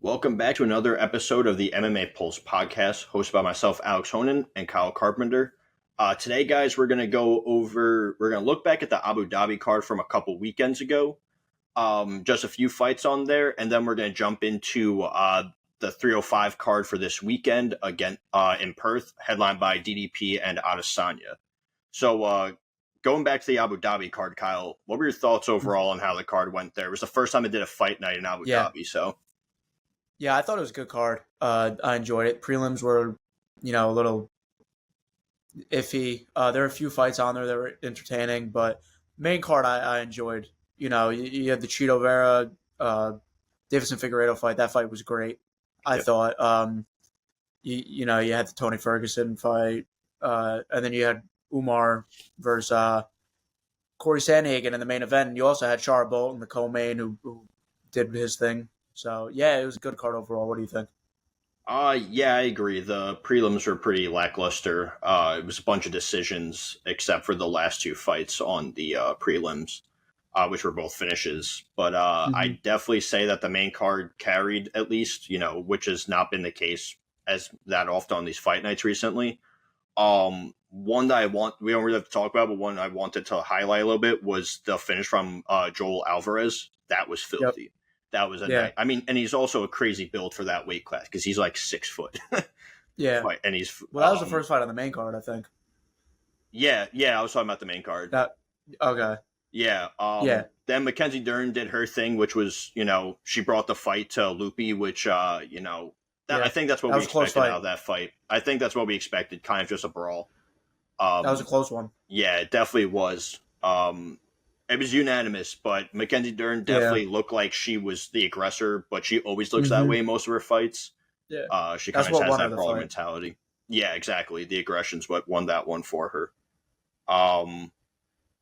Welcome back to another episode of the MMA Pulse podcast, hosted by myself, Alex Honan, and Kyle Carpenter. Today, guys, we're going to look back at the Abu Dhabi card from a couple weekends ago. Just a few fights on there, and then we're going to jump into the 305 card for this weekend again in Perth, headlined by DDP and Adesanya. So, going back to the Abu Dhabi card, Kyle, what were your thoughts overall on how the card went there? It was the first time I did a fight night in Abu Dhabi, so... Yeah, I thought it was a good card. I enjoyed it. Prelims were, a little iffy. There were a few fights on there that were entertaining, but main card I enjoyed. You had the Chito Vera, Davison Figueiredo fight. That fight was great. I thought. You had the Tony Ferguson fight, and then you had Umar versus Corey Sandhagen in the main event. And you also had Shara Bolton, the co-main, who did his thing. So, yeah, it was a good card overall. What do you think? Yeah, I agree. The prelims were pretty lackluster. It was a bunch of decisions, except for the last two fights on the prelims, which were both finishes. But I definitely say that the main card carried, at least, which has not been the case as that often on these fight nights recently. One that we don't really have to talk about, but one I wanted to highlight a little bit was the finish from Joel Alvarez. That was filthy. Yep. That was night. I mean, and he's also a crazy build for that weight class because he's like 6 foot. Yeah. And he's that was the first fight on the main card, I think. Yeah, I was talking about the main card. Okay. Yeah. Then Mackenzie Dern did her thing, which was, she brought the fight to Loopy, which, I think that's what we expected out of that fight. I think that's what we expected, kind of just a brawl. That was a close one. Yeah, it definitely was. It was unanimous, but Mackenzie Dern definitely looked like she was the aggressor, but she always looks that way in most of her fights. Yeah. She kind of has that brawler mentality. Yeah, exactly. The aggression's what won that one for her. And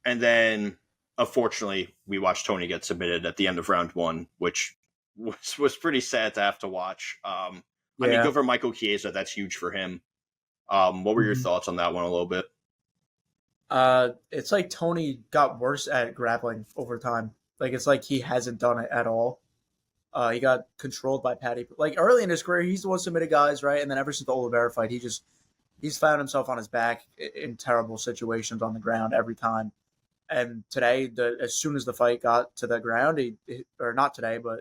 then, unfortunately, we watched Tony get submitted at the end of round one, which was pretty sad to have to watch. I mean, good for Michael Chiesa. That's huge for him. What were your thoughts on that one a little bit? It's like Tony got worse at grappling over time. Like, it's like he hasn't done it at all. He got controlled by Patty. Like, early in his career, he's the one submitted guys, right? And then ever since the Oliveira fight, he's found himself on his back in terrible situations on the ground every time. And today, as soon as the fight got to the ground, or not today, but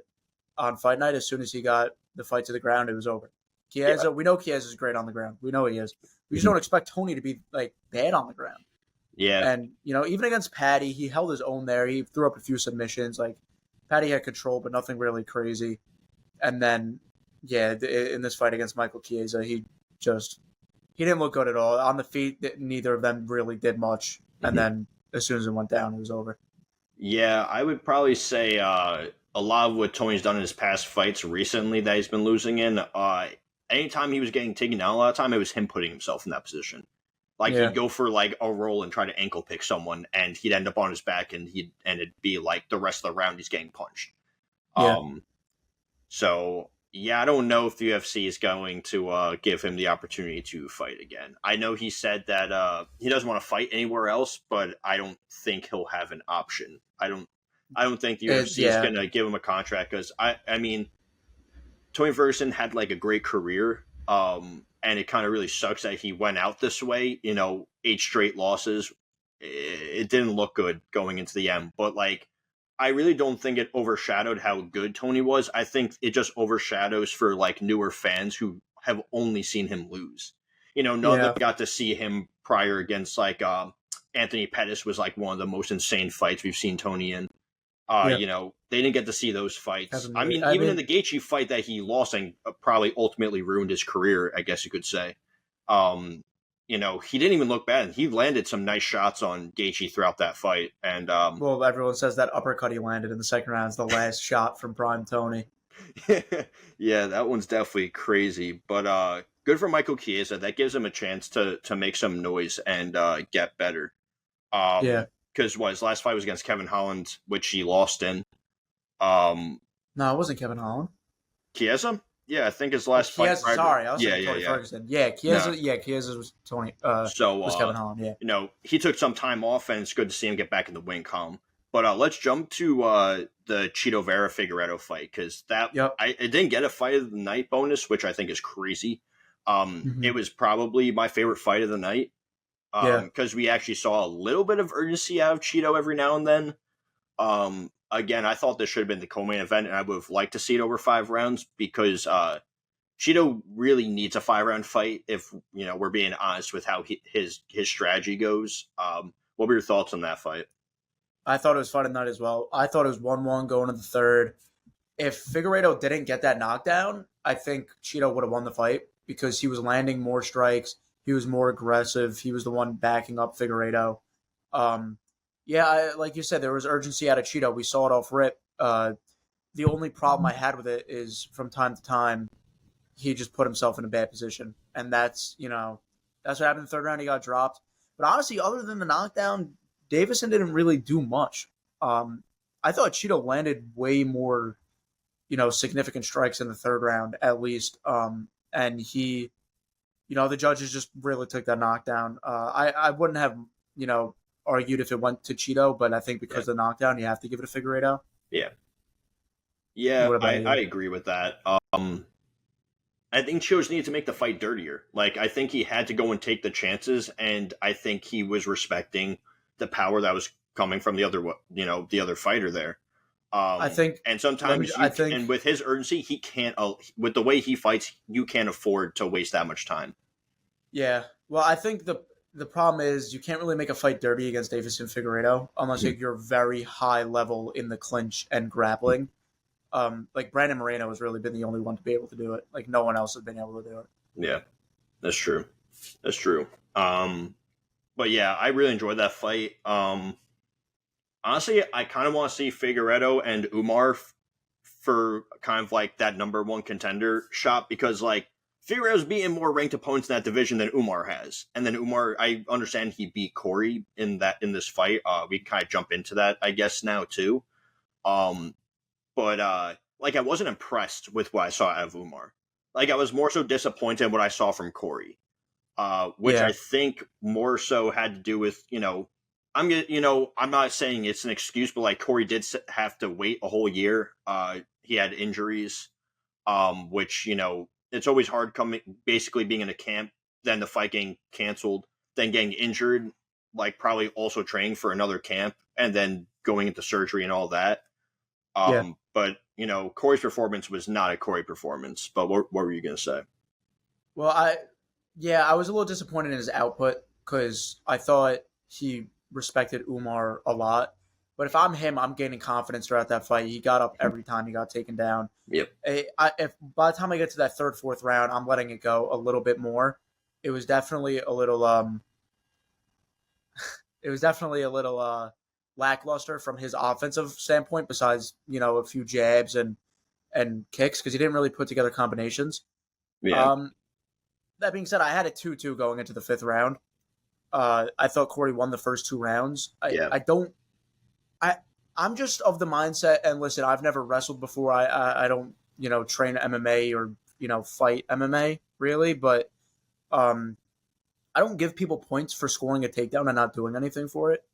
on fight night, as soon as he got the fight to the ground, it was over. Chiesa, we know Chiesa is great on the ground. We know he is. We just don't expect Tony to be, like, bad on the ground. Yeah. And, even against Patty, he held his own there. He threw up a few submissions. Like, Patty had control, but nothing really crazy. And then, in this fight against Michael Chiesa, he didn't look good at all. On the feet, neither of them really did much. And then as soon as it went down, it was over. Yeah, I would probably say a lot of what Tony's done in his past fights recently that he's been losing in, anytime he was getting taken down a lot of time, it was him putting himself in that position. Like, he'd go for, like, a roll and try to ankle pick someone, and he'd end up on his back, and it'd be, like, the rest of the round he's getting punched. So, I don't know if the UFC is going to give him the opportunity to fight again. I know he said that he doesn't want to fight anywhere else, but I don't think he'll have an option. I don't think the UFC is going to give him a contract, because, I mean, Tony Ferguson had, like, a great career, and it kind of really sucks that he went out this way, 8 straight losses. It didn't look good going into the end. But, like, I really don't think it overshadowed how good Tony was. I think it just overshadows for, like, newer fans who have only seen him lose. None of them got to see him prior against, like, Anthony Pettis was, like, one of the most insane fights we've seen Tony in. They didn't get to see those fights. I mean, even in the Gaethje fight that he lost and probably ultimately ruined his career, I guess you could say. He didn't even look bad. He landed some nice shots on Gaethje throughout that fight. And well, everyone says that uppercut he landed in the second round is the last shot from Prime Tony. Yeah, that one's definitely crazy. But good for Michael Chiesa. That gives him a chance to make some noise and get better. Because his last fight was against Kevin Holland, which he lost in. No, it wasn't Kevin Holland. Chiesa? Yeah, I think his last fight. Sorry, I was thinking Tony Ferguson. Yeah, Chiesa. No. Yeah, Chiesa was Tony. Was Kevin Holland. Yeah. He took some time off, and it's good to see him get back in the win column. But let's jump to the Cheeto Vera Figueredo fight, because Yep. it didn't get a fight of the night bonus, which I think is crazy. It Hmm. was probably my favorite fight of the night, Yeah. because we actually saw a little bit of urgency out of Cheeto every now and then. Again, I thought this should have been the co-main event, and I would have liked to see it over 5 rounds, because Cheeto really needs a 5 round fight if we're being honest with how his strategy goes. What were your thoughts on that fight? I thought it was fun tonight as well. I thought it was 1-1 going to the third. If Figueiredo didn't get that knockdown, I think Cheeto would have won the fight because he was landing more strikes. He was more aggressive. He was the one backing up Figueiredo. Like you said, there was urgency out of Cheeto. We saw it off rip. The only problem I had with it is from time to time, he just put himself in a bad position. And that's what happened in the third round. He got dropped. But honestly, other than the knockdown, Davison didn't really do much. I thought Cheeto landed way more, significant strikes in the third round, at least. And he, the judges just really took that knockdown. I wouldn't have, argued if it went to Cheeto, but I think because of the knockdown, you have to give it to Figueiredo. Yeah. Yeah, What about I you? agree with that. I think Chios needed to make the fight dirtier. Like, I think he had to go and take the chances, and I think he was respecting the power that was coming from the other fighter there. I think. And sometimes I think. and with his urgency, he can't. With the way he fights, you can't afford to waste that much time. Yeah. Well, I think the problem is you can't really make a fight dirty against Davison Figueiredo unless you're very high level in the clinch and grappling. Like Brandon Moreno has really been the only one to be able to do it. Like no one else has been able to do it. Yeah, that's true. That's true. But yeah, I really enjoyed that fight. Honestly, I kind of want to see Figueredo and Umar for kind of like that number one contender shot, because like Figueredo's beaten more ranked opponents in that division than Umar has, and then Umar, I understand he beat Corey in this fight. We kind of jump into that, I guess, now too. Um, but like I wasn't impressed with what I saw out of Umar. Like I was more so disappointed in what I saw from Corey, which Yeah. I think more so had to do with I'm not saying it's an excuse, but like Corey did have to wait a whole year. He had injuries, which it's always hard basically being in a camp, then the fight getting canceled, then getting injured, like probably also training for another camp, and then going into surgery and all that. Yeah. But Corey's performance was not a Corey performance. But what were you gonna say? Well, I was a little disappointed in his output because I thought he respected Umar a lot. But if I'm him, I'm gaining confidence throughout that fight. He got up every time he got taken down. Yep. If by the time I get to that third, fourth round, I'm letting it go a little bit more. It was definitely a little lackluster from his offensive standpoint. Besides, a few jabs and kicks because he didn't really put together combinations. Yeah. That being said, I had a 2-2 going into the fifth round. I thought Corey won the first 2 rounds. I'm just of the mindset, and listen, I've never wrestled before. I don't, train MMA or, fight MMA really, but I don't give people points for scoring a takedown and not doing anything for it.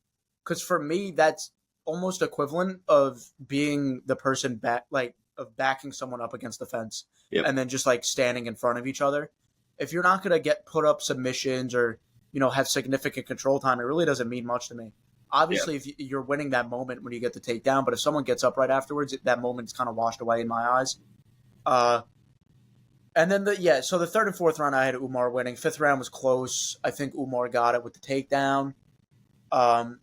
Because for me, that's almost equivalent of being the person of backing someone up against the fence Yep. and then just like standing in front of each other. If you're not going to get put up submissions or, have significant control time, it really doesn't mean much to me. Obviously, if you're winning that moment when you get the takedown, but if someone gets up right afterwards, that moment's kind of washed away in my eyes. And then so the third and fourth round, I had Umar winning. Fifth round was close. I think Umar got it with the takedown. But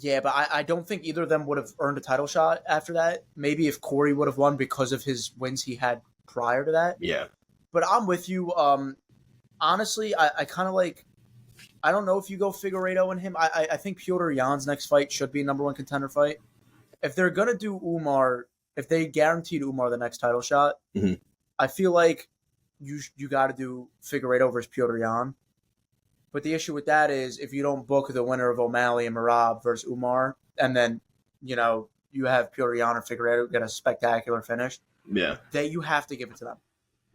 I don't think either of them would have earned a title shot after that. Maybe if Corey would have won because of his wins he had prior to that. Yeah. But I'm with you. Honestly, I kind of like. I don't know if you go Figueiredo and him. I think Piotr Jan's next fight should be a number one contender fight. If they're gonna do Umar, if they guaranteed Umar the next title shot, mm-hmm. I feel like you got to do Figueiredo versus Piotr Jan. But the issue with that is if you don't book the winner of O'Malley and Merab versus Umar, and then you have Piotr Jan or Figueiredo get a spectacular finish, that you have to give it to them.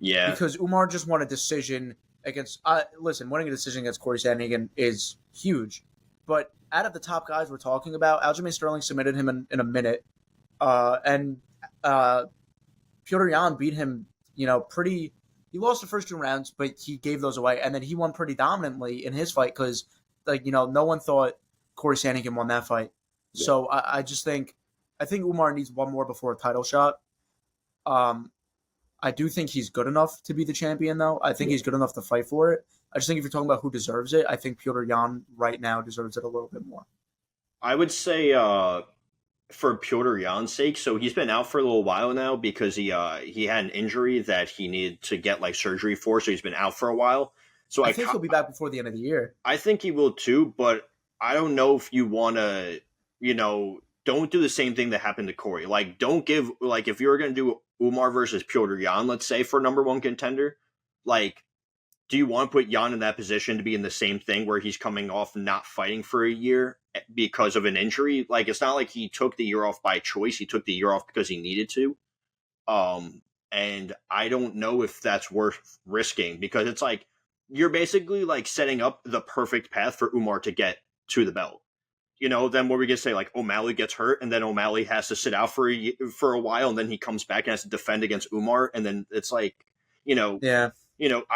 Yeah, because Umar just won a decision against. Listen, winning a decision against Corey Sandhagen is huge, but out of the top guys we're talking about, Aljamain Sterling submitted him in a minute, and Petr Yan beat him. Pretty. He lost the first 2 rounds, but he gave those away, and then he won pretty dominantly in his fight because, no one thought Corey Sandhagen won that fight. Yeah. So I just think Umar needs one more before a title shot. I do think he's good enough to be the champion, though. I think he's good enough to fight for it. I just think if you're talking about who deserves it, I think Petr Yan right now deserves it a little bit more. I would say for Petr Yan's sake, so he's been out for a little while now because he had an injury that he needed to get surgery for, so he's been out for a while. So I think he'll be back before the end of the year. I think he will too, but I don't know if you want to, don't do the same thing that happened to Corey. Don't give, if you were going to do Umar versus Petr Yan, let's say, for number 1 contender, do you want to put Yan in that position to be in the same thing where he's coming off not fighting for a year because of an injury? It's not like he took the year off by choice. He took the year off because he needed to. And I don't know if that's worth risking because it's you're basically setting up the perfect path for Umar to get to the belt. Then what we get to say, O'Malley gets hurt and then O'Malley has to sit out for a while and then he comes back and has to defend against Umar. And then it's I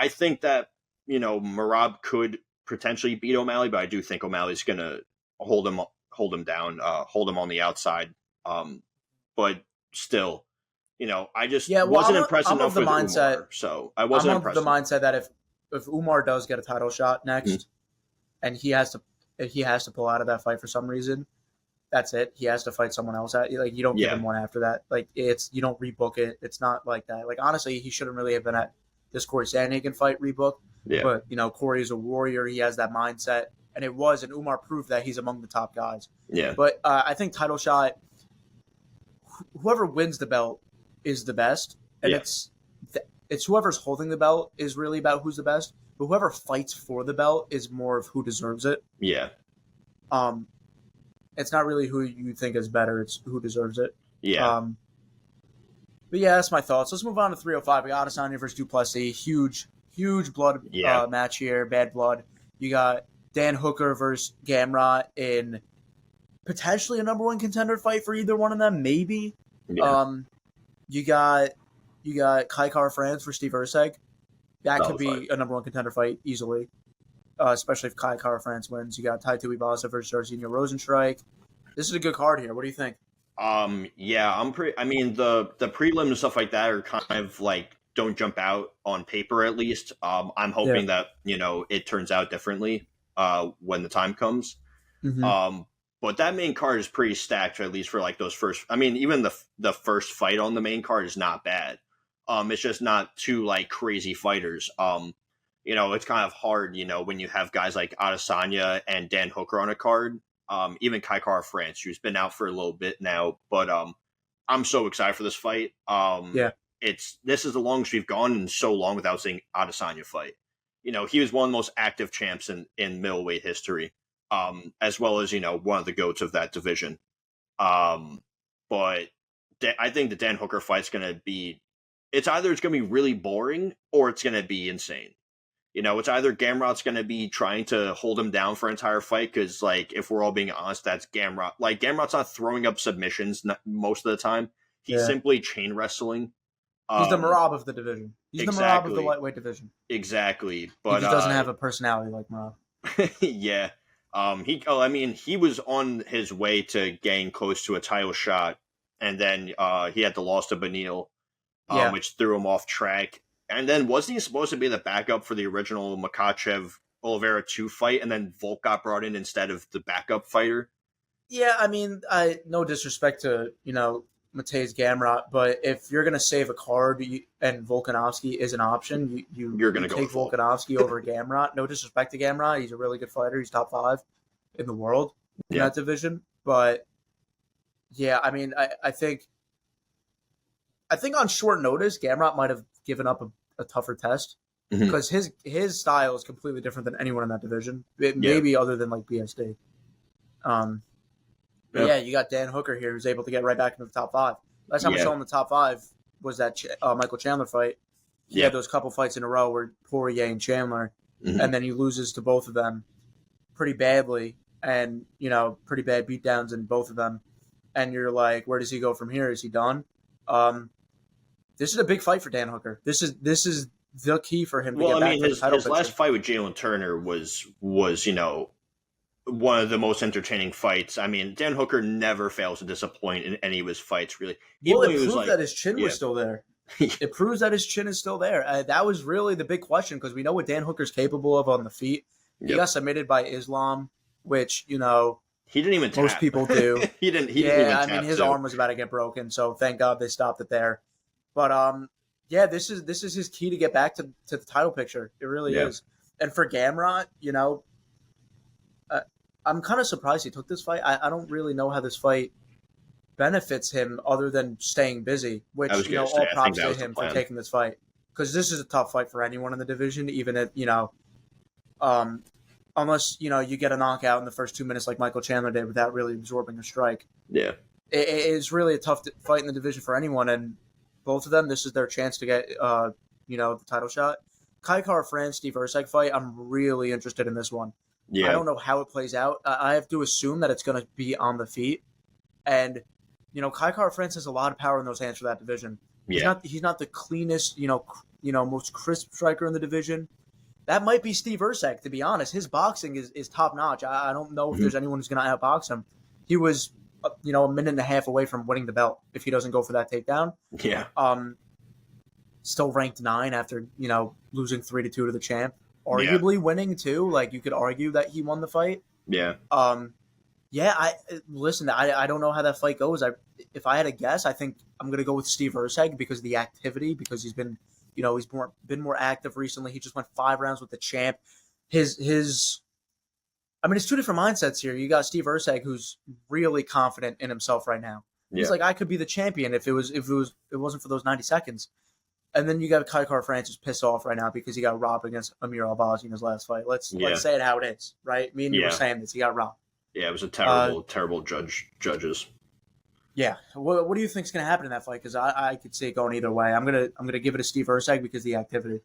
think that, Merab could potentially beat O'Malley, but I do think O'Malley's going to hold him down, hold him on the outside. But still, I just wasn't impressed enough with Umar. So I wasn't impressed. I'm of the mindset that if Umar does get a title shot next and he has to pull out of that fight for some reason, that's it. He has to fight someone else. You don't give him one after that. You don't rebook it. It's not like that. Honestly, he shouldn't really have been at this Corey Sandhagen fight rebook. Yeah. But Corey is a warrior. He has that mindset, and Umar proved that he's among the top guys. Yeah. But I think title shot, whoever wins the belt is the best, and it's whoever's holding the belt is really about who's the best. But whoever fights for the belt is more of who deserves it. Yeah. It's not really who you think is better. It's who deserves it. Yeah. But yeah, that's my thoughts. Let's move on to 305. We got Adesanya versus Duplessis. Huge blood match here. Bad blood. You got Dan Hooker versus Gamrot in potentially a number 1 contender fight for either one of them. Maybe. Yeah. You got Kai Kara France for Steve Erceg. That could be a number 1 contender fight easily, especially if Kai Kara France wins. You got Tai Tuivasa versus Jairzinho Rosenstrike. This is a good card here. What do you think? I'm pretty. I mean, the prelims and stuff like that are kind of don't jump out on paper at least. I'm hoping that it turns out differently when the time comes. Mm-hmm. But that main card is pretty stacked, at least for those first. I mean, even the first fight on the main card is not bad. It's just not 2 crazy fighters. It's kind of hard, when you have guys like Adesanya and Dan Hooker on a card. Even Kai Kara France, who's been out for a little bit now, but I'm so excited for this fight. This is the longest we've gone in so long without seeing Adesanya fight. He was one of the most active champs in middleweight history, as well as one of the GOATs of that division. But I think the Dan Hooker fight's going to be. It's going to be really boring or it's going to be insane. It's either Gamrot's going to be trying to hold him down for an entire fight because, if we're all being honest, that's Gamrot. Gamrot's not throwing up submissions most of the time. He's simply chain wrestling. He's the Merab of the division. He's the Merab of the lightweight division. Exactly. But he just doesn't have a personality like Merab. Yeah. He was on his way to getting close to a title shot, and then he had the loss to Benil, which threw him off track. And then wasn't he supposed to be the backup for the original Makhachev Oliveira 2 fight, and then Volk got brought in instead of the backup fighter? Yeah, I mean, no disrespect to Matej Gamrot, but if you're going to save a card and Volkanovski is an option, you're going to take Volkanovski over Gamrot. No disrespect to Gamrot, he's a really good fighter. He's top 5 in the world in that division. But yeah, I mean, I think on short notice, Gamrot might have given up a tougher test because his style is completely different than anyone in that division. Maybe other than BSD. Yeah, you got Dan Hooker here who's able to get right back into the top 5. Last time we saw him in the top 5 was that Michael Chandler fight. He had those couple fights in a row where Poirier and Chandler, and then he loses to both of them pretty badly. and pretty bad beatdowns in both of them. And you're like, where does he go from here? Is he done? This is a big fight for Dan Hooker. This is the key for him to get back to the title his last fight with Jalen Turner was one of the most entertaining fights. I mean, Dan Hooker never fails to disappoint in any of his fights, really. Well, it proved that his chin was still there. It proves that his chin is still there. That was really the big question, because we know what Dan Hooker's capable of on the feet. He got submitted by Islam, which, he didn't even tap. Most people do. He didn't even tap, his arm was about to get broken, so thank God they stopped it there. But this is his key to get back to the title picture. It really is. And for Gamrot, I'm kind of surprised he took this fight. I don't really know how this fight benefits him other than staying busy, which, all props to him for taking this fight. Because this is a tough fight for anyone in the division, even if, unless, you get a knockout in the first 2 minutes like Michael Chandler did without really absorbing a strike. Yeah. It's really a tough fight in the division for anyone, and both of them, this is their chance to get, the title shot. Kai Kara-France, Steve Erceg fight, I'm really interested in this one. Yeah. I don't know how it plays out. I have to assume that it's going to be on the feet. And, Kai Kara-France has a lot of power in those hands for that division. Yeah. He's not the cleanest, most crisp striker in the division. That might be Steve Erceg, to be honest. His boxing is top-notch. I don't know if there's anyone who's going to outbox him. He was, a minute and a half away from winning the belt if he doesn't go for that takedown. Yeah. Still ranked 9 after, losing 3-2 to the champ. Arguably winning, too. Like, you could argue that he won the fight. Yeah. Listen, I don't know how that fight goes. If I had a guess, I think I'm going to go with Steve Erceg because of the activity, because he's been – he's been more active recently. He just went 5 rounds with the champ. It's 2 different mindsets here. You got Steve Erceg, who's really confident in himself right now. He's like, I could be the champion if it wasn't for those 90 seconds. And then you got Kai Kara-France who's pissed off right now because he got robbed against Amir Albazi in his last fight. Let's say it how it is, right? Me and you were saying this. He got robbed. Yeah, it was a terrible judges. Yeah. What do you think is going to happen in that fight? Because I could see it going either way. I'm gonna give it to Steve Erceg because of the activity.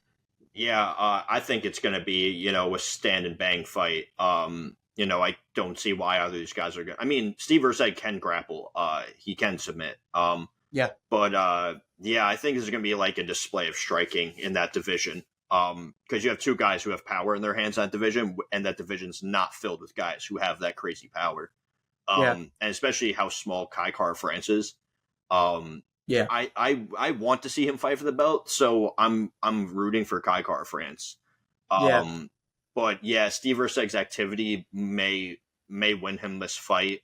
Yeah, I think it's going to be, a stand and bang fight. I don't see why either of these guys are going to. I mean, Steve Erceg can grapple. He can submit. But I think this is going to be like a display of striking in that division. Because you have 2 guys who have power in their hands in that division, and that division's not filled with guys who have that crazy power. And especially how small Kai Kara-France is. I want to see him fight for the belt, so I'm rooting for Kai Kara-France. But Steve Erceg's activity may win him this fight.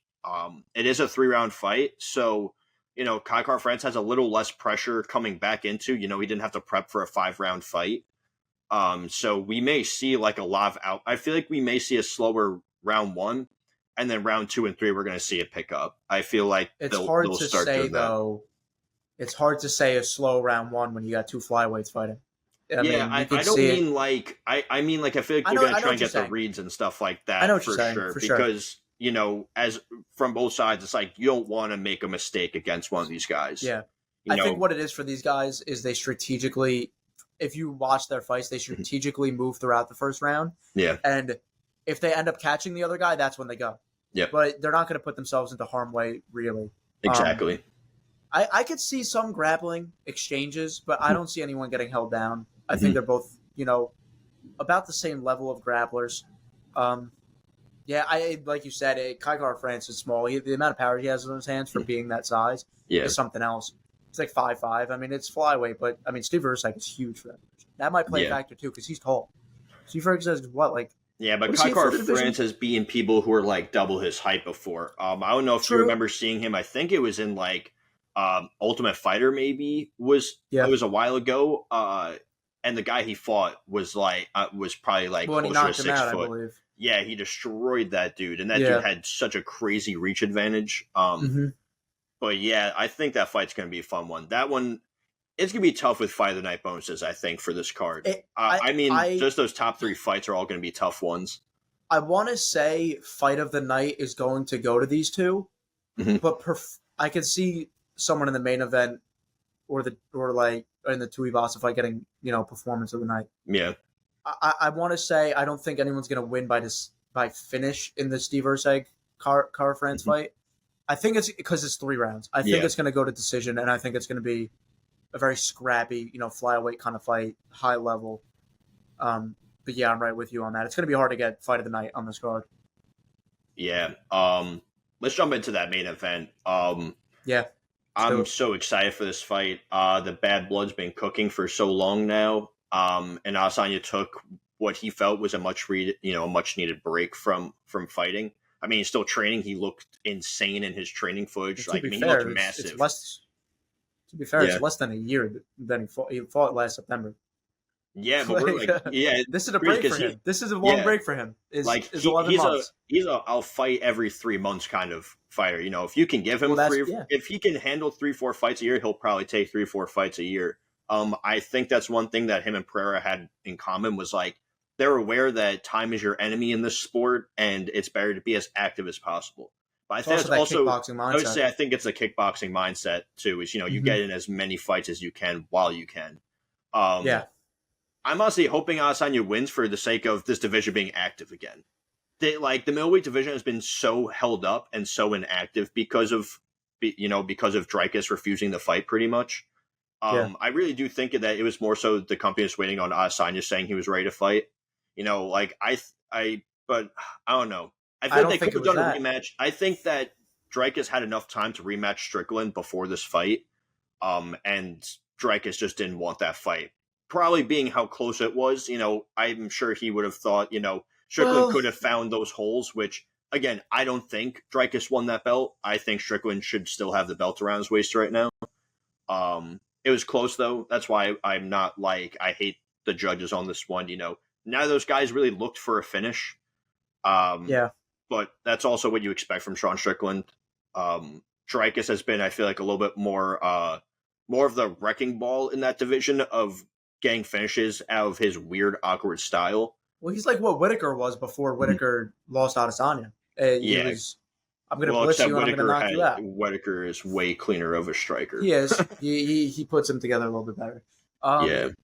It is a 3-round fight, so Kai Kara-France has a little less pressure coming back into. He didn't have to prep for a 5-round fight. So we may see like a lot of out. I feel like we may see a slower round 1. And then round 2 and 3, we're going to see it pick up. I feel like they'll start doing that. It's hard to say a slow round 1 when you got 2 flyweights fighting. I feel like you're going to try and get the reads and stuff like that. I know for sure. Because, as from both sides, it's like you don't want to make a mistake against one of these guys. Yeah. I think what it is for these guys is they strategically, if you watch their fights, they strategically move throughout the first round. Yeah. And if they end up catching the other guy, that's when they go. Yeah. But they're not going to put themselves into harm's way, really. Exactly. I could see some grappling exchanges, but I don't see anyone getting held down. I think they're both, about the same level of grapplers. Like you said, Kai Kara-France is small. The amount of power he has in his hands for being that size is something else. It's like 5'5". I mean, it's flyweight, but I mean, Steve Erceg is huge for that. That might play a factor too because he's tall. Steve Erceg is what, like? Yeah, but Kai Kara-France has beaten people who are like double his height before. I don't know if you remember seeing him. I think it was in like Ultimate Fighter. Maybe it was a while ago. And the guy he fought was probably like closer to 6 out, foot. I believe. Yeah, he destroyed that dude, and that dude had such a crazy reach advantage. But I think that fight's going to be a fun one. That one. It's going to be tough with Fight of the Night bonuses, I think, for this card. Just those top 3 fights are all going to be tough ones. I want to say Fight of the Night is going to go to these 2, but I could see someone in the main event or in the Tuivasa fight getting, Performance of the Night. Yeah. I want to say I don't think anyone's going to win by finish in the Steve Erceg Car France fight. I think it's because it's 3 rounds. I think it's going to go to decision, and I think it's going to be a very scrappy, flyweight kind of fight, high level. But yeah, I'm right with you on that. It's going to be hard to get fight of the night on this card. Yeah. Let's jump into that main event. Yeah. I'm so excited for this fight. The bad blood's been cooking for so long now. And Adesanya took what he felt was a much needed break from fighting. I mean, he's still training. He looked insane in his training footage. To be he fair, looked massive. It's less than a year than he fought last September. Yeah, but this is a break for him. This is a long break for him. Is 11 months. He's a I'll fight every 3 months kind of fighter. If you can give him if he can handle 3-4 fights a year, he'll probably take 3-4 fights a year. I think that's one thing that him and Pereira had in common was they're aware that time is your enemy in this sport, and it's better to be as active as possible. But I think it's also kickboxing mindset. I would say I think it's a kickboxing mindset too. Is you get in as many fights as you can while you can. I'm honestly hoping Adesanya wins for the sake of this division being active again. The middleweight division has been so held up and so inactive because of Dricus refusing the fight pretty much. I really do think that it was more so the company was waiting on Adesanya saying he was ready to fight. But I don't know. I think they could have done a rematch. I think that Dricus had enough time to rematch Strickland before this fight, and Dricus just didn't want that fight. Probably being how close it was, I'm sure he would have thought, Strickland could have found those holes, which, again, I don't think Dricus won that belt. I think Strickland should still have the belt around his waist right now. It was close, though. That's why I'm not I hate the judges on this one. None of those guys really looked for a finish. But that's also what you expect from Sean Strickland. Dricus has been, I feel like, a little bit more of the wrecking ball in that division of getting finishes out of his weird, awkward style. Well, he's like what Whitaker was before Whitaker lost Adesanya. I'm going to blitz you and I'm going to knock you out. Whitaker is way cleaner of a striker. He is. he puts them together a little bit better. I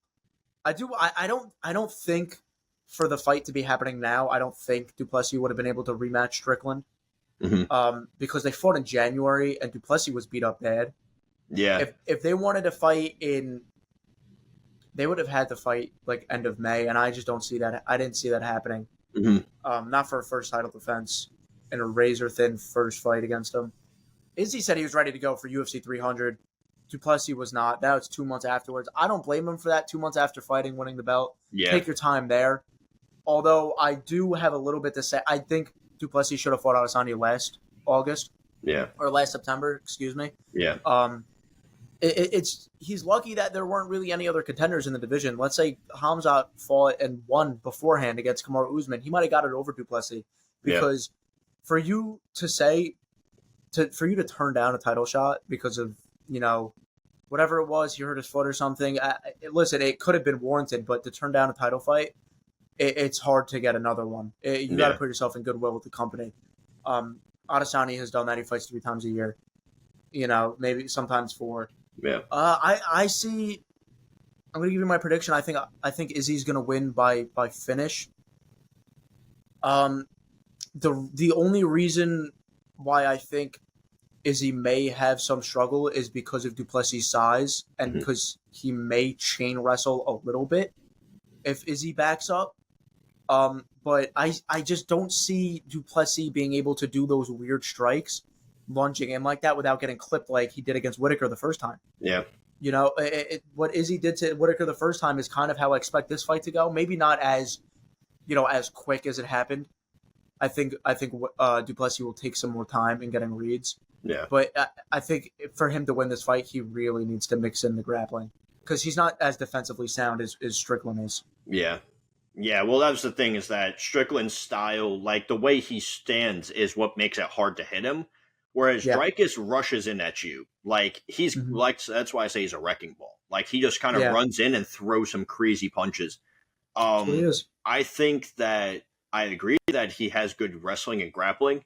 don't think for the fight to be happening now, I don't think Duplessis would have been able to rematch Strickland. Because they fought in January and Duplessis was beat up bad. Yeah. If they wanted to fight they would have had to fight end of May, and I just don't see that. I didn't see that happening. Not for a first title defense in a razor-thin first fight against him. Izzy said he was ready to go for UFC 300. Duplessis was not. That was 2 months afterwards. I don't blame him for that. 2 months after winning the belt. Yeah. Take your time there. Although I do have a little bit to say. I think Duplessis should have fought Adesanya last August. Yeah. Or last September, excuse me. Yeah. He's lucky that there weren't really any other contenders in the division. Let's say Hamzat fought and won beforehand against Kamaru Usman. He might have got it over Duplessis because for you to turn down a title shot because of, whatever it was, he hurt his foot or something. Listen, it could have been warranted, but to turn down a title fight, it's hard to get another one. You got to put yourself in goodwill with the company. Adesanya has done that. He fights 3 times a year. Maybe sometimes 4. Yeah. I see. I'm going to give you my prediction. I think Izzy's going to win by finish. The only reason why I think Izzy may have some struggle is because of Duplessis' size and because he may chain wrestle a little bit if Izzy backs up. But I just don't see Duplessis being able to do those weird strikes, lunging in like that without getting clipped like he did against Whitaker the first time. Yeah. What Izzy did to Whitaker the first time is kind of how I expect this fight to go. Maybe not as quick as it happened. I think Duplessis will take some more time in getting reads. Yeah. But I think for him to win this fight, he really needs to mix in the grappling because he's not as defensively sound as Strickland is. Yeah. Yeah, well, that's the thing is that Strickland's style, the way he stands is what makes it hard to hit him. Whereas Dricus rushes in at you. He's that's why I say he's a wrecking ball. He just kind of runs in and throws some crazy punches. He is. I think that I agree that he has good wrestling and grappling.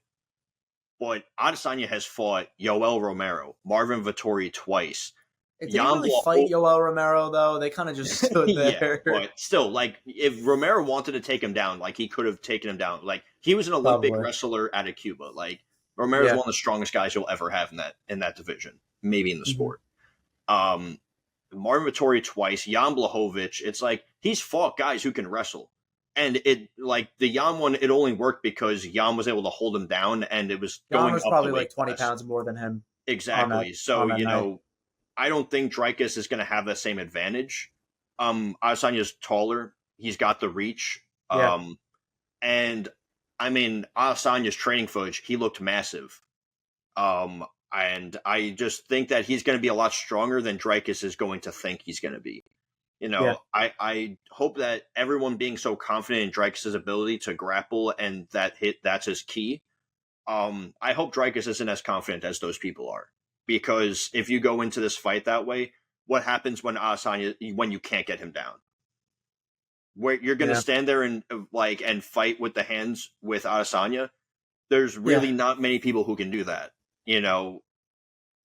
But Adesanya has fought Yoel Romero, Marvin Vettori twice. It didn't really fight Yoel Romero, though. They kind of just stood there. Yeah, but still, if Romero wanted to take him down, he could have taken him down. He was an Olympic Probably. wrestler out of Cuba. Like Romero's Yeah. one of the strongest guys you'll ever have in that division, maybe in the Hmm. sport. Um, Marvin Vettori twice, Jan Blachowicz. It's like he's fought guys who can wrestle, and it like the Jan one. It only worked because Jan was able to hold him down, and it was Jan going was up the probably weight like 20 class. pounds more than him Exactly. So on that night. I don't think Dreykus is going to have that same advantage. Adesanya's taller. He's got the reach. Yeah. And I mean, Adesanya's training footage, he looked massive. And I just think that he's going to be a lot stronger than Dreykus is going to think he's going to be. Yeah. I hope that everyone being so confident in Dreykus' ability to grapple and that's his key. I hope Dreykus isn't as confident as those people are. Because if you go into this fight that way, what happens when you can't get him down? Where you're going to stand there and fight with the hands with Adesanya? There's really not many people who can do that.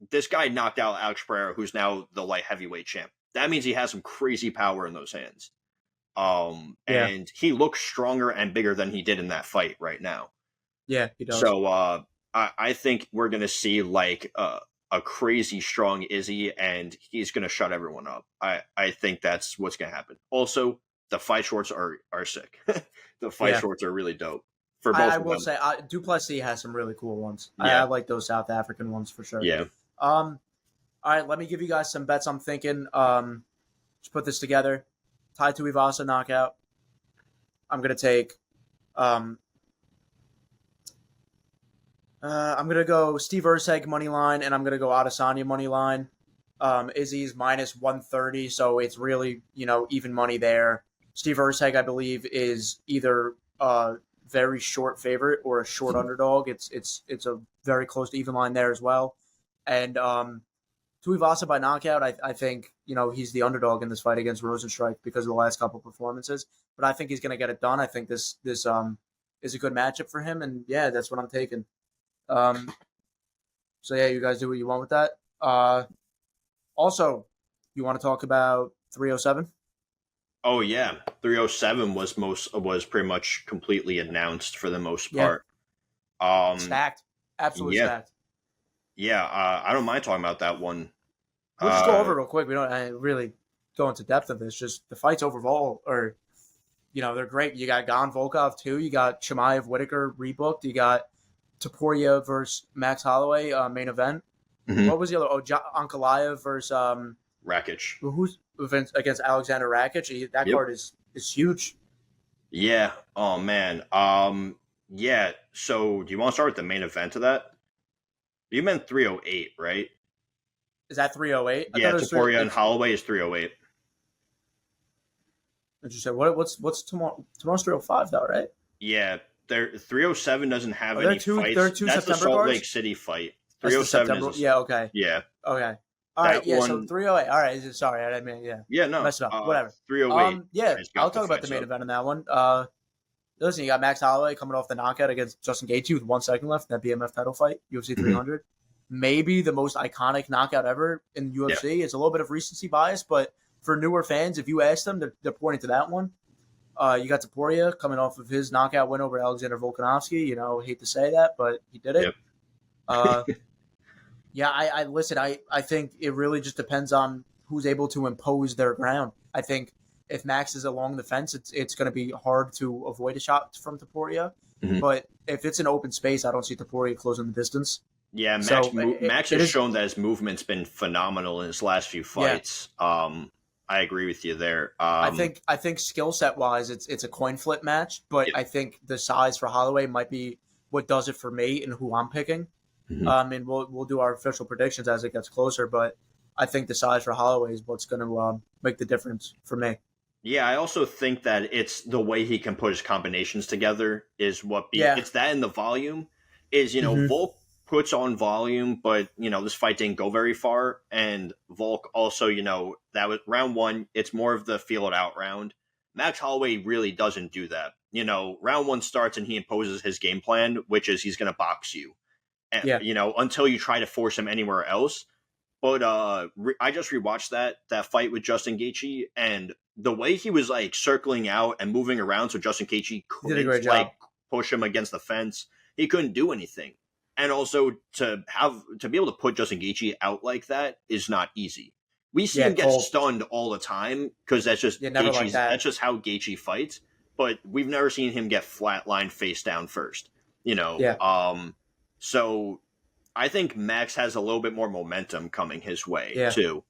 This guy knocked out Alex Pereira, who's now the light heavyweight champ. That means he has some crazy power in those hands. And he looks stronger and bigger than he did in that fight right now. Yeah, he does. So I think we're going to see a crazy strong Izzy, and he's going to shut everyone up. I think that's what's going to happen. Also, the fight shorts are sick. The fight shorts are really dope. For both I of will them. say, Duplessis has some really cool ones. Yeah. I like those South African ones for sure. Yeah. All right, let me give you guys some bets I'm thinking. Let's put this together. Tai Tuivasa knockout. I'm going to take... I'm going to go Steve Erceg money line, and I'm going to go Adesanya money line. Izzy's minus 130, so it's really, even money there. Steve Erceg, I believe, is either a very short favorite or a short underdog. It's a very close to even line there as well. And Tuivasa by knockout, I think, he's the underdog in this fight against Rosenstrike because of the last couple performances. But I think he's going to get it done. I think this is a good matchup for him, and yeah, that's what I'm taking. So yeah, you guys do what you want with that. Also, you want to talk about 307? Oh yeah, 307 was pretty much completely announced for the most part. Stacked, absolutely stacked. Yeah, I don't mind talking about that one. We'll just go over it real quick. We don't really go into depth of this. Just the fights overall are, they're great. You got Gan Volkov too. You got Chimaev Whitaker rebooked. You got Topuria versus Max Holloway main event. Mm-hmm. What was the other? Ankalaev versus Rakic. Who's against Alexander Rakic? That card is huge. Yeah. Oh man. Yeah. So do you want to start with the main event of that? You meant 308, right? Is that 308? Yeah, Topuria and Holloway is 308. Did you say what's tomorrow? Tomorrow's 305 though, right? Yeah. 307 doesn't have any fights. There are two That's September the Salt cards? Lake City fight. 307 is yeah, okay. Yeah. Okay. All right, that so 308. All right, sorry, I didn't mean, Yeah, no. messed it up. Whatever. 308. Yeah, I'll talk about the main event in that one. Listen, you got Max Holloway coming off the knockout against Justin Gaethje with 1 second left in that BMF title fight, UFC 300. Maybe the most iconic knockout ever in UFC. Yeah. It's a little bit of recency bias, but for newer fans, if you ask them, they're pointing to that one. You got Topuria coming off of his knockout win over Alexander Volkanovski. Hate to say that, but he did it. Yep. Yeah, I listen. I think it really just depends on who's able to impose their ground. I think if Max is along the fence, it's going to be hard to avoid a shot from Topuria. Mm-hmm. But if it's an open space, I don't see Topuria closing the distance. Yeah, Max has shown that his movement's been phenomenal in his last few fights. Yeah. I agree with you there. I think skill set wise, it's a coin flip match, but I think the size for Holloway might be what does it for me and who I'm picking. Mm-hmm. And we'll do our official predictions as it gets closer, but I think the size for Holloway is what's going to make the difference for me. Yeah, I also think that it's the way he can put his combinations together is what it's that and the volume is, Volk puts on volume, but, this fight didn't go very far. And Volk also, that was round one. It's more of the feel it out round. Max Holloway really doesn't do that. Round one starts and he imposes his game plan, which is he's going to box you. And, until you try to force him anywhere else. But I just rewatched that fight with Justin Gaethje, and the way he was circling out and moving around, so Justin Gaethje couldn't push him against the fence. He couldn't do anything. And also to be able to put Justin Gaethje out like that is not easy. We see him get stunned all the time because that's just that's just how Gaethje fights. But we've never seen him get flatlined face down first. So I think Max has a little bit more momentum coming his way too.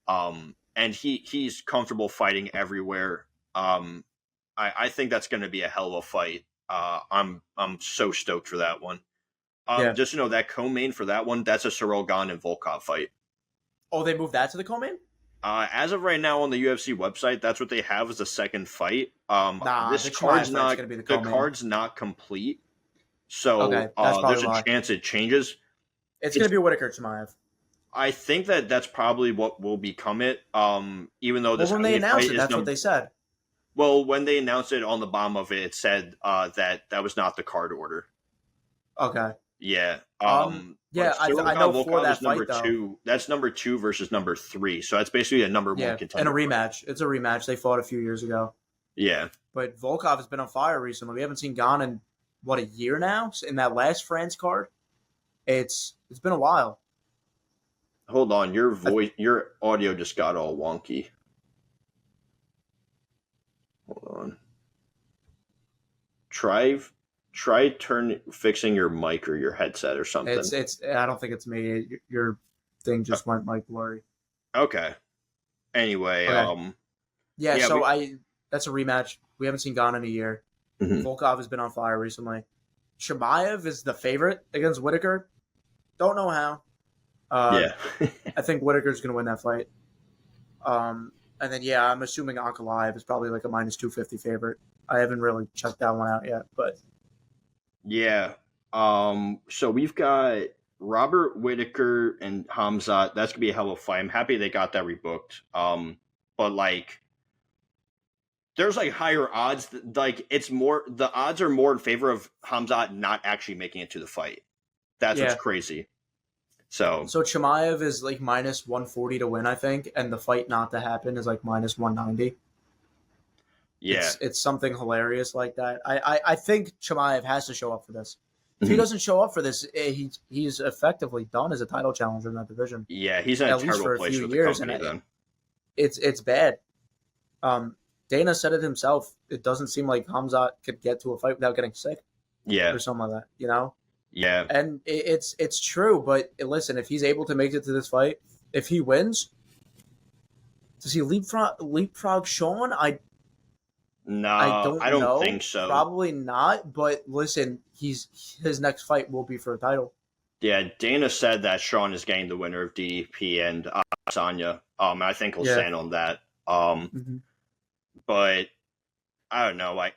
And he's comfortable fighting everywhere. I think that's going to be a hell of a fight. I'm so stoked for that one. Just to know that co-main for that one, that's a Ciryl Gane and Volkov fight. Oh, they moved that to the co-main? As of right now on the UFC website, that's what they have as a second fight. This card's not going to be the card's not complete. So there's a chance it changes. It's going to be Whittaker Chimaev. I think that's probably what will become it. Even though this when they announced it, that's what they said. Well, when they announced it on the bottom of it, it said that was not the card order. Okay. Yeah. I know for that fight, though. That's number 2 versus number 3. So that's basically a number 1 contender. And a rematch. It's a rematch. They fought a few years ago. Yeah. But Volkov has been on fire recently. We haven't seen Gane in, a year now? In that last France card? It's been a while. Hold on. Your audio just got all wonky. Hold on. Try fixing your mic or your headset or something. I don't think it's me. Your thing just went blurry. Okay. Anyway, okay. That's a rematch. We haven't seen Gane in a year. Mm-hmm. Volkov has been on fire recently. Chimaev is the favorite against Whittaker. Don't know how. I think Whittaker's going to win that fight. And then I'm assuming Ankalaev is probably like a minus 250 favorite. I haven't really checked that one out yet, but. Yeah. So we've got Robert Whittaker and Khamzat. That's gonna be a hell of a fight. I'm happy they got that rebooked. But there's higher odds. The odds are more in favor of Khamzat not actually making it to the fight. That's what's crazy. So Chimaev is minus 140 to win, I think, and the fight not to happen is minus 190. Yeah, it's something hilarious like that. I think Chimaev has to show up for this. If he doesn't show up for this, he's effectively done as a title challenger in that division. Yeah, he's in a terrible place with the company then. It's bad. Dana said it himself. It doesn't seem like Khamzat could get to a fight without getting sick. Yeah, or something like that. Yeah, and it's true. But listen, if he's able to make it to this fight, if he wins, does he leapfrog Sean? No, I don't know. Think so. Probably not. But listen, his next fight will be for a title. Yeah, Dana said that Sean is getting the winner of DDP and Sanya. I think he'll stand on that. But I don't know.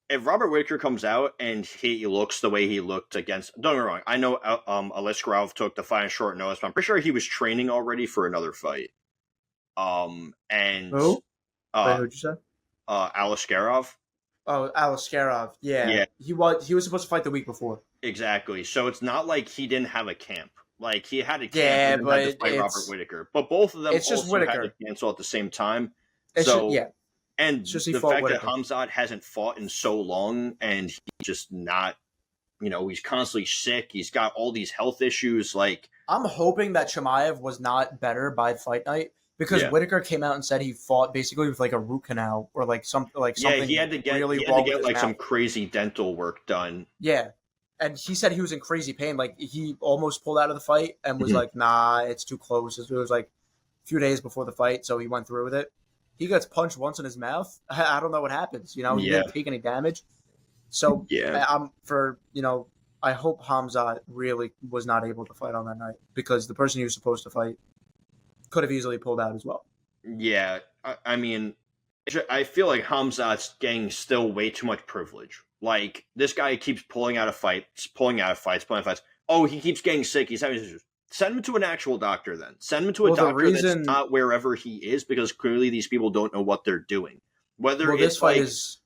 If Robert Whittaker comes out and he looks the way he looked against, don't get me wrong. I know Aliskerov took the fight on short notice, but I'm pretty sure he was training already for another fight. And who? Who'd you say? Aliskerov. Oh, Aliskerov. Yeah. He was supposed to fight the week before. Exactly. So it's not like he didn't have a camp. He had a camp and had to fight Robert Whittaker. But both of them also had to cancel at the same time. And the fact that Khamzat hasn't fought in so long and he's just not, he's constantly sick. He's got all these health issues. I'm hoping that Chimaev was not better by fight night. Because Whittaker came out and said he fought basically with a root canal or something something. He had to get some crazy dental work done. Yeah, and he said he was in crazy pain. He almost pulled out of the fight and was nah, it's too close. It was a few days before the fight, so he went through with it. He gets punched once in his mouth. I don't know what happens. He didn't take any damage. So I hope Khamzat really was not able to fight on that night because the person he was supposed to fight could have easily pulled out as well. Yeah, I mean, I feel like Khamzat's getting still way too much privilege. This guy keeps pulling out of fights. Oh, he keeps getting sick. He's having issues. Send him to an actual doctor then. Send him to a doctor that's not wherever he is because clearly these people don't know what they're doing. This fight is...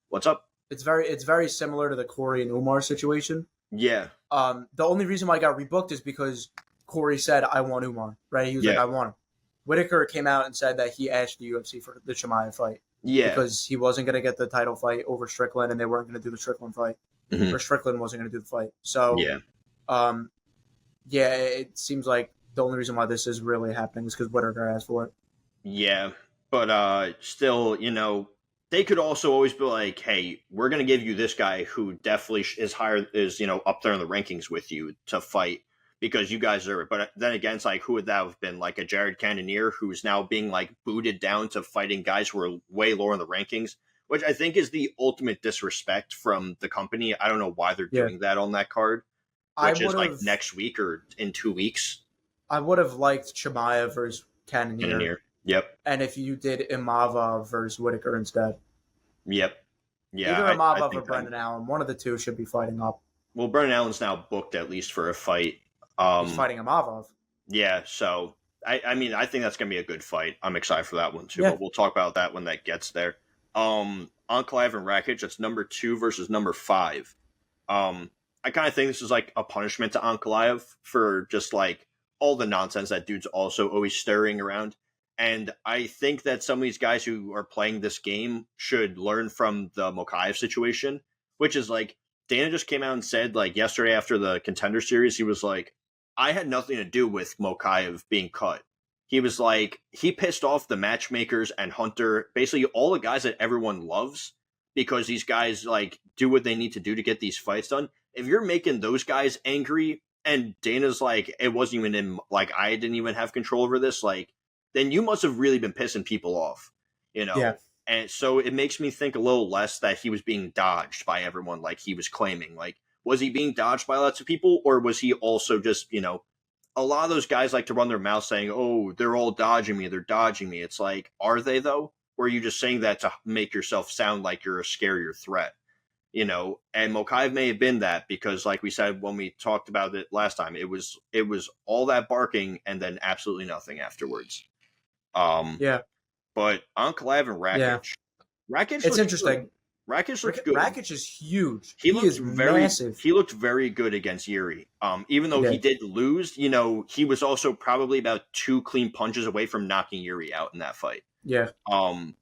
What's up? It's very similar to the Corey and Umar situation. Yeah. The only reason why I got rebooked is because Corey said, I want Umar, right? He was like, I want him. Whittaker came out and said that he asked the UFC for the Chimaev fight. Yeah. because he wasn't going to get the title fight over Strickland, and they weren't going to do the Strickland fight, Mhm. or Strickland wasn't going to do the fight. So, Yeah. Yeah, it seems like the only reason why this is really happening is because Whitaker asked for it. Yeah. But still, they could also always be like, hey, we're going to give you this guy who definitely is higher, is, up there in the rankings with you to fight because you guys are. But then again, it's like, who would that have been? Like a Jared Cannonier who's now being like booted down to fighting guys who are way lower in the rankings, which I think is the ultimate disrespect from the company. I don't know why they're Yeah. doing that on that card, I which is would like have, next week or in 2 weeks. I would have liked Chimaev versus Cannonier, Cannonier. Yep. and if you did Imava versus Whitaker instead, Yep. Yeah. either I Imava or think that. Brendan Allen, one of the two should be fighting up. Well, Brennan Allen's now booked at least for a fight. He's fighting Imavov. Yeah, so I mean, I think that's gonna be a good fight. I'm excited for that one too, Yeah. but we'll talk about that when that gets there. Ankalaev and Rakic, that's number 2 versus number 5. I kind of think this is like a punishment to Ankalaev for just like all the nonsense that dude's also always stirring around. And I think that some of these guys who are playing this game should learn from the Mokaev situation, which is like Dana just came out and said like yesterday after the Contender Series, he was like, I had nothing to do with Mokaev being cut. He was like, he pissed off the matchmakers and Hunter, basically all the guys that everyone loves, because these guys like do what they need to do to get these fights done. If you're making those guys angry and Dana's like, it wasn't even in, like, I didn't even have control over this, like, then you must have really been pissing people off, Yeah. And so it makes me think a little less that he was being dodged by everyone like he was claiming. Like, was he being dodged by lots of people, or was he also just, a lot of those guys like to run their mouth saying, oh, they're all dodging me, they're dodging me. It's like, are they though? Or are you just saying that to make yourself sound like you're a scarier threat? And Mokaev may have been that because, like we said when we talked about it last time, it was all that barking and then absolutely nothing afterwards. Yeah. But Ankalaev and Rakic, Yeah. Rakic, It's interesting. Rakic looks good. Rakic is huge. He is massive. He looked very good against Yuri. Even though he did lose, he was also probably about 2 clean punches away from knocking Yuri out in that fight. Yeah. And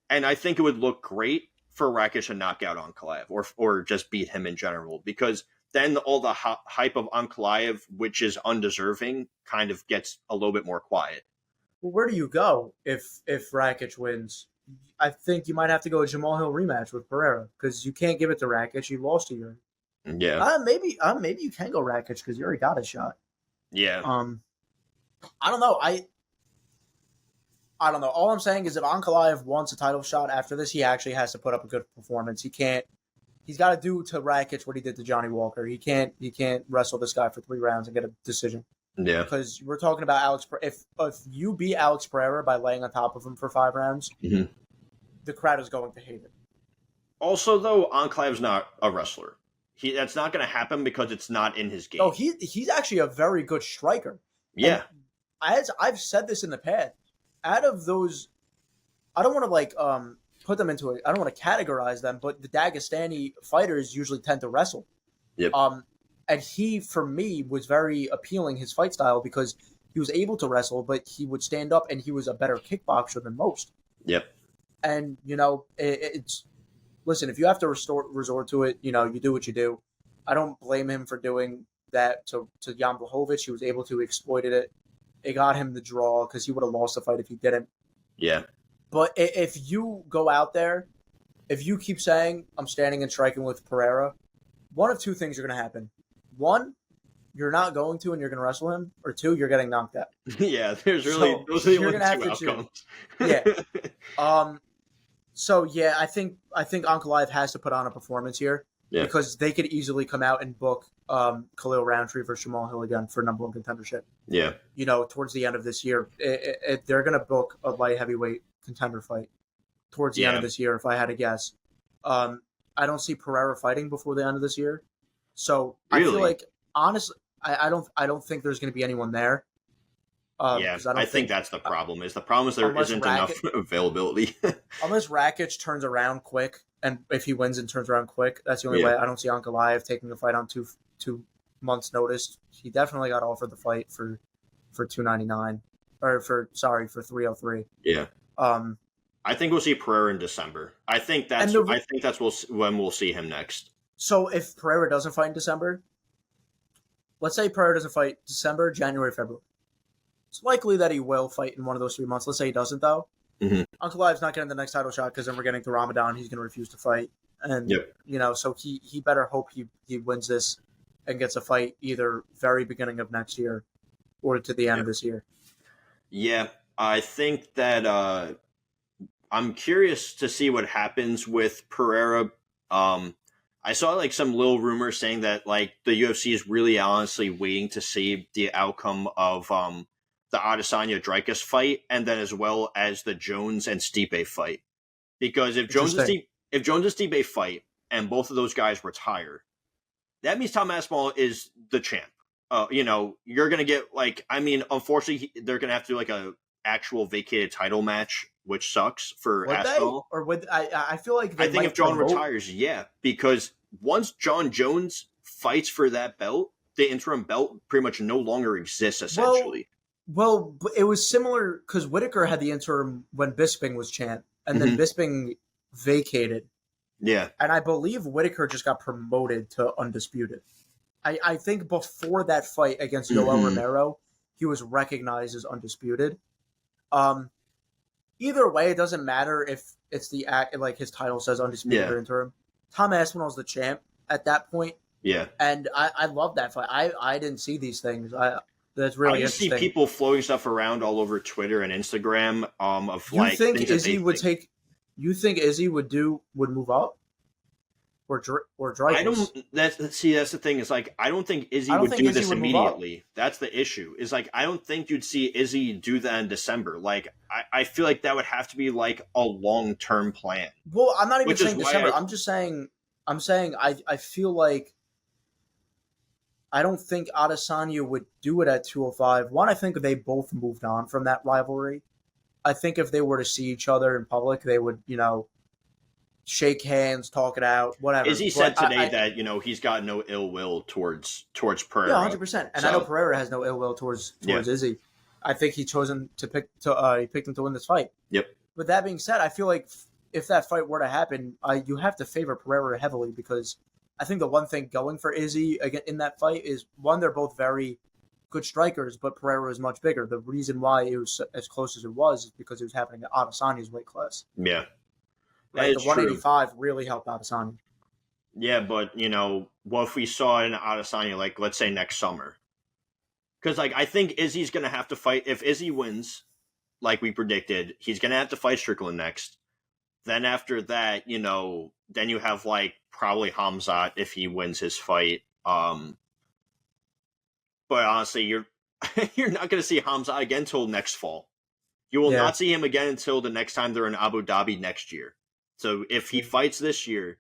I think it would look great for Rakic to knock out Ankalaev or just beat him in general, because then all the hype of Ankalaev, which is undeserving, kind of gets a little bit more quiet. Well, where do you go if Rakic wins? I think you might have to go a Jamal Hill rematch with Pereira because you can't give it to Rakic. You lost to Yuri. Yeah. Maybe you can go Rakic because Yuri got a shot. Yeah. I don't know. I don't know. All I'm saying is if Ankalaev wants a title shot after this, he actually has to put up a good performance. He's got to do to Rakic what he did to Johnny Walker. He can't wrestle this guy for 3 rounds and get a decision. Yeah. Because we're talking about Alex. If you beat Alex Pereira by laying on top of him for 5 rounds, the crowd is going to hate it. Also, though, Ankalaev's not a wrestler. That's not going to happen because it's not in his game. Oh, he's actually a very good striker. Yeah. And I've said this in the past. Out of those, I don't want to put them into it. I don't want to categorize them, but the Dagestani fighters usually tend to wrestle. Yep. And he, for me, was very appealing, his fight style, because he was able to wrestle, but he would stand up and he was a better kickboxer than most. Yep. And, it's listen, if you have to resort to it, you do what you do. I don't blame him for doing that to Jan Blachowicz. He was able to exploit it. It got him the draw because he would have lost the fight if he didn't. Yeah. But if you go out there, if you keep saying, I'm standing and striking with Pereira, one of 2 things are going to happen. 1, you're not going to and you're going to wrestle him. Or 2, you're getting knocked out. Yeah, those are the only 2 outcomes. Yeah. So, yeah, I think Ankalaev has to put on a performance here. Yeah. Because they could easily come out and book Khalil Roundtree versus Jamal Hill again for #1 contendership. Yeah. Towards the end of this year. They're going to book a light heavyweight contender fight towards the end of this year, if I had to guess. I don't see Pereira fighting before the end of this year. So really? I feel like, honestly, I don't think there's going to be anyone there. I think that's the problem. The problem is there isn't enough availability. Unless Rakic turns around quick, and if he wins and turns around quick, that's the only way. I don't see Ankalaev taking the fight on two months' notice. He definitely got offered the fight for $299, or for $303. Yeah. I think we'll see Pereira in December. I think And that's when we'll see him next. so if Pereira doesn't fight in December, let's say Pereira doesn't fight December, January, February. It's likely that he will fight in one of those 3 months. Let's say he doesn't, though. Mm-hmm. Uncle Ive's not getting the next title shot because then we're getting to Ramadan. He's going to refuse to fight. And, Yep. so he better hope he wins this and gets a fight either very beginning of next year or to the end of this year. Yeah, I think that I'm curious to see what happens with Pereira. I saw like some little rumors saying that like the UFC is really honestly waiting to see the outcome of the Adesanya Dricus fight, and then as well as the Jones and Stipe fight. Because if Jones and Stipe fight and both of those guys retire, that means Tom Aspinall is the champ. You're gonna get unfortunately, they're gonna have to do like a actual vacated title match, which sucks for Aspinall. Or would I feel like I think if John retires, yeah, because once John Jones fights for that belt, the interim belt pretty much no longer exists essentially. Well, it was similar because Whitaker had the interim when Bisping was champ, and then Bisping vacated. Yeah, and I believe Whitaker just got promoted to undisputed. I think before that fight against Yoel Romero, he was recognized as undisputed. Either way, it doesn't matter if it's the act like his title says undisputed or interim. Tom Aspinall's the champ at that point. Yeah, and I love that fight. I didn't see these things. That's really interesting. I see people floating stuff around all over Twitter and Instagram. Of you think Izzy would take? You think Izzy would move up? Or Dricus? I don't. That's the thing. Is like I don't think Izzy would do this immediately. That's the issue. Is like I don't think you'd see Izzy do that in December. Like I feel like that would have to be like a long-term plan. Well, I'm not even saying December. I'm just saying. I'm saying I feel like I don't think Adesanya would do it at 205. One, I think they both moved on from that rivalry. I think if they were to see each other in public, they would, shake hands, talk it out, whatever. Izzy said today that he's got no ill will towards Pereira. Yeah, 100%. And I know Pereira has no ill will towards Izzy. I think he picked him to win this fight. Yep. With that being said, I feel like if that fight were to happen, you have to favor Pereira heavily because I think the one thing going for Izzy again in that fight is one, they're both very good strikers, but Pereira is much bigger. The reason why it was as close as it was is because it was happening at Adesanya's weight class. Yeah. Right, the 185 really helped Adesanya. Yeah, but what if we saw in Adesanya, like let's say next summer? Because I think Izzy's gonna have to fight. If Izzy wins, like we predicted, he's gonna have to fight Strickland next. Then after that, then you have like probably Hamzat if he wins his fight. But honestly, you're not gonna see Hamzat again till next fall. You will not see him again until the next time they're in Abu Dhabi next year. So if he fights this year,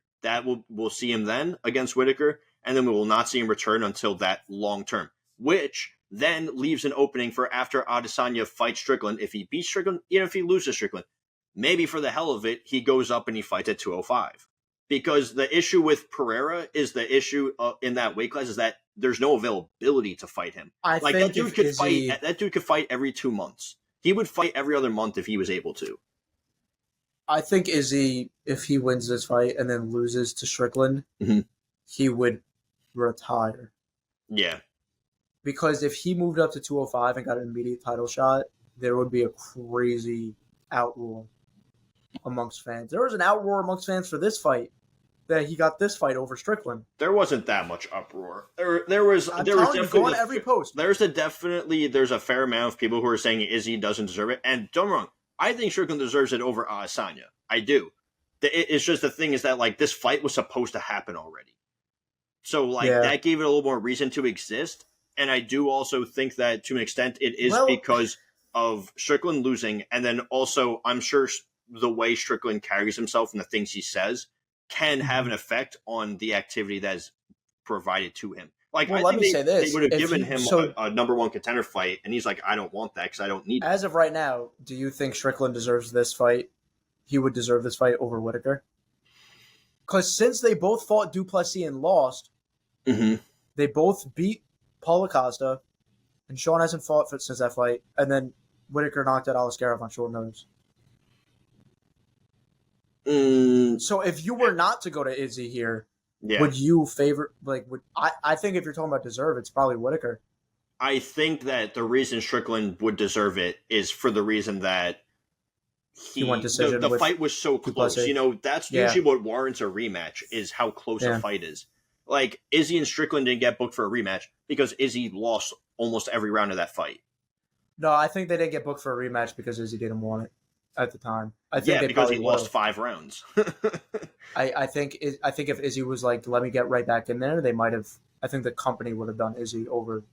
we'll see him then against Whitaker, and then we will not see him return until that long term, which then leaves an opening for after Adesanya fights Strickland. If he beats Strickland, even if he loses Strickland, maybe for the hell of it, he goes up and he fights at 205. Because the issue with Pereira is the issue in that weight class is that there's no availability to fight him. That dude could fight every 2 months. He would fight every other month if he was able to. I think Izzy, if he wins this fight and then loses to Strickland, he would retire. Yeah. Because if he moved up to 205 and got an immediate title shot, there would be a crazy outroar amongst fans. There was an outroar amongst fans for this fight that he got this fight over Strickland. There wasn't that much uproar. There was definitely go on every post. There's a fair amount of people who are saying Izzy doesn't deserve it. And don't get me wrong, I think Strickland deserves it over Adesanya. I do. It's just the thing is that like this fight was supposed to happen already. So that gave it a little more reason to exist. And I do also think that to an extent it is because of Strickland losing. And then also I'm sure the way Strickland carries himself and the things he says can have an effect on the activity that is provided to him. Like, let me say this. They would have given him a number one contender fight, and he's like, I don't want that because I don't need it. As of right now, do you think Strickland deserves this fight? He would deserve this fight over Whitaker? Because since they both fought Duplessis and lost, they both beat Paulo Acosta, and Sean hasn't fought since that fight, and then Whitaker knocked out Aliskerov on short notice. So if you were not to go to Izzy here, Yeah. would you favor I think if you're talking about deserve, it's probably Whitaker. I think that the reason Strickland would deserve it is for the reason that He went the decision with fight was so close. Duplessis. That's Yeah. usually what warrants a rematch is how close a Yeah. fight is. Like Izzy and Strickland didn't get booked for a rematch because Izzy lost almost every round of that fight. No, I think they didn't get booked for a rematch because Izzy didn't want it at the time. I think they because he probably lost would've. 5 rounds. I think if Izzy was like, let me get right back in there, they might have. I think the company would have done Izzy over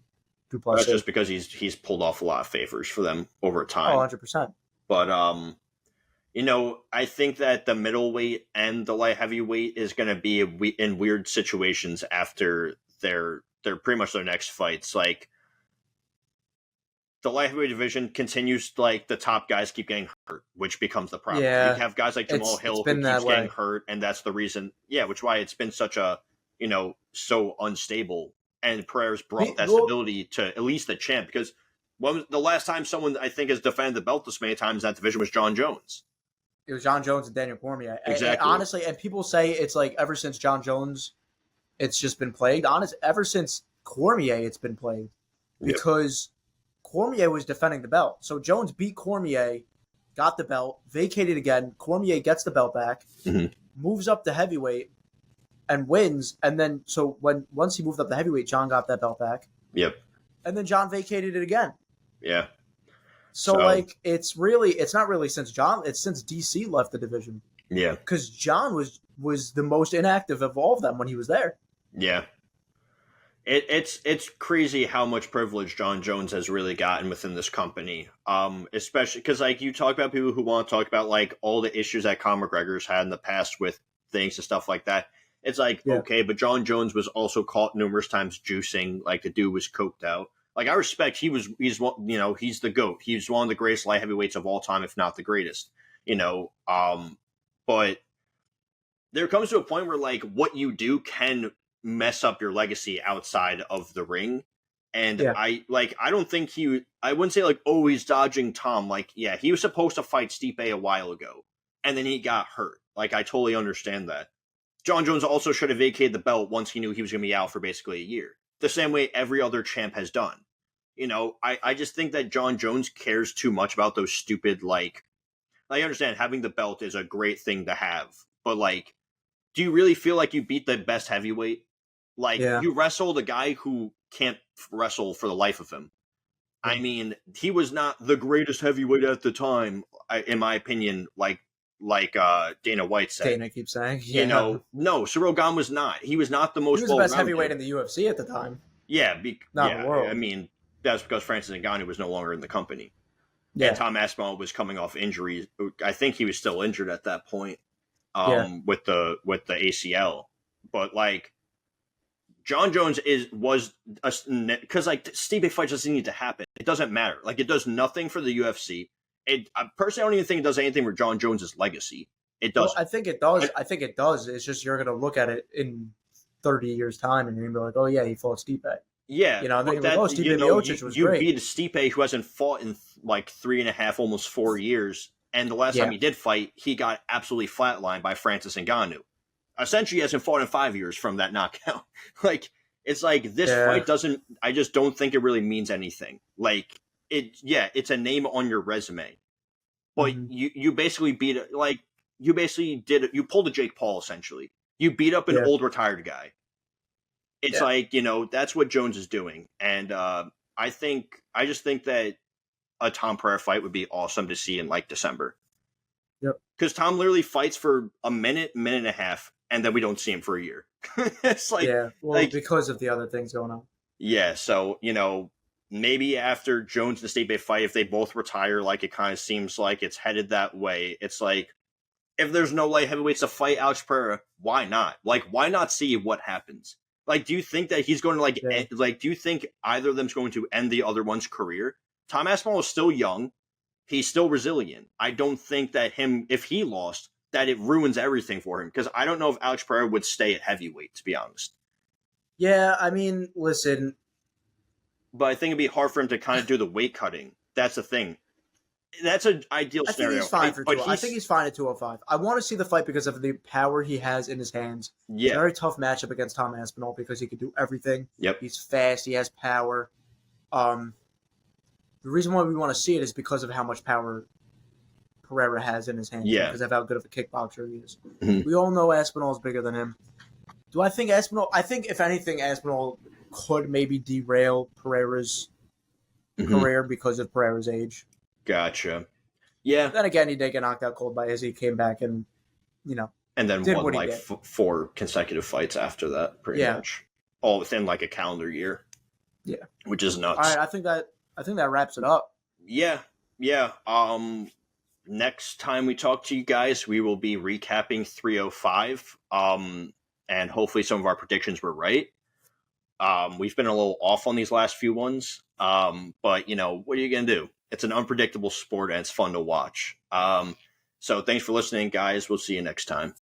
Duplessis. That's just because he's pulled off a lot of favors for them over time. 100%. But I think that the middleweight and the light heavyweight is going to be in weird situations after their pretty much their next fights. Like the light heavyweight division continues, like the top guys keep getting hurt, which becomes the problem. Yeah. You have guys like Jamal Hill who keeps getting hurt, and that's the reason. Yeah, which is why it's been such a so unstable. And Pereira's brought that stability to at least the champ, because the last time someone I think has defended the belt this many times in that division was John Jones. It was John Jones and Daniel Cormier. Exactly. And honestly, and people say it's like ever since John Jones, it's just been plagued. Honestly, ever since Cormier, it's been plagued because Cormier was defending the belt. So Jones beat Cormier, got the belt, vacated again. Cormier gets the belt back, moves up to heavyweight, and wins. And then once he moved up to heavyweight, John got that belt back. Yep. And then John vacated it again. Yeah. So it's not really since John, it's since DC left the division. Yeah. Because John was the most inactive of all of them when he was there. Yeah. It's crazy how much privilege John Jones has really gotten within this company. Especially because like you talk about people who want to talk about like all the issues that Conor McGregor's had in the past with things and stuff like that. It's like, okay, but John Jones was also caught numerous times juicing. Like the dude was coked out. Like I respect he's the GOAT. He's one of the greatest light heavyweights of all time, if not the greatest. But there comes to a point where like what you do can mess up your legacy outside of the ring. And I don't think I wouldn't say like, oh, he's dodging Tom. Like, yeah, he was supposed to fight Stipe a while ago and then he got hurt. Like, I totally understand that. John Jones also should have vacated the belt once he knew he was going to be out for basically a year. The same way every other champ has done. I just think that John Jones cares too much about those stupid, like, I understand having the belt is a great thing to have, but like, do you really feel like you beat the best heavyweight? Like, you wrestled a guy who can't wrestle for the life of him. I mean, he was not the greatest heavyweight at the time, in my opinion, like Dana White said. Dana keeps saying. No, Ciryl Gane was not. He was not the most. He was the best heavyweight in the UFC at the time. Yeah, not in the world. I mean, that's because Francis Ngannou was no longer in the company. Yeah. And Tom Aspinall was coming off injuries. I think he was still injured at that point. With the ACL, but like John Jones was because like Stipe fight doesn't need to happen. It doesn't matter. Like it does nothing for the UFC. I personally don't even think it does anything for John Jones's legacy. It does. Well, I think it does. I think it does. It's just you're gonna look at it in 30 years time and you're gonna be like, oh yeah, he fought Stipe. Yeah, Stipe Miocic was great. You beat Stipe, who hasn't fought in like 3.5, almost 4 years. And the last time he did fight, he got absolutely flatlined by Francis Ngannou. Essentially, he hasn't fought in 5 years from that knockout. Like, it's like this fight doesn't. I just don't think it really means anything. Like it's a name on your resume, but you basically beat it. Like you basically did it. You pulled a Jake Paul essentially. You beat up an old retired guy. It's like that's what Jones is doing, and I just think that a Tom Pereira fight would be awesome to see in like December. Yep. Because Tom literally fights for a minute and a half, and then we don't see him for a year. It's like because of the other things going on. Yeah, so maybe after Jones and Stipe fight, if they both retire, like it kind of seems like it's headed that way. It's like if there's no light heavyweights to fight Alex Pereira, why not? Like, why not see what happens? Like, do you think that he's going to do you think either of them's going to end the other one's career? Tom Aspinall is still young. He's still resilient. I don't think that if he lost, that it ruins everything for him. Because I don't know if Alex Pereira would stay at heavyweight, to be honest. Yeah, I mean, listen. But I think it'd be hard for him to kind of do the weight cutting. That's the thing. that's an ideal I think scenario. he's fine for But 2. I think he's fine at 205. I want to see the fight because of the power he has in his hands. It's a yeah, very tough matchup against Tom Aspinall because he can do everything. yep, He's fast. He has power. The reason why we want to see it is because of how much power Pereira has in his hands. yeah. Because of how good of a kickboxer he is. Mhm. We all know Aspinall is bigger than him. Do I think Aspinall? I think if anything, Aspinall could maybe derail Pereira's Mhm. career because of Pereira's age. Gotcha. Yeah, Then again, he did get knocked out cold by Izzy, came back and, and then did won what he like did. 4 consecutive fights after that, pretty Yeah. much, all within like a calendar year. Yeah. Which is nuts. All right, I think that wraps it up. Yeah, yeah. Next time we talk to you guys, we will be recapping 305. And hopefully some of our predictions were right. We've been a little off on these last few ones. But what are you gonna do? It's an unpredictable sport and it's fun to watch. So thanks for listening, guys. We'll see you next time.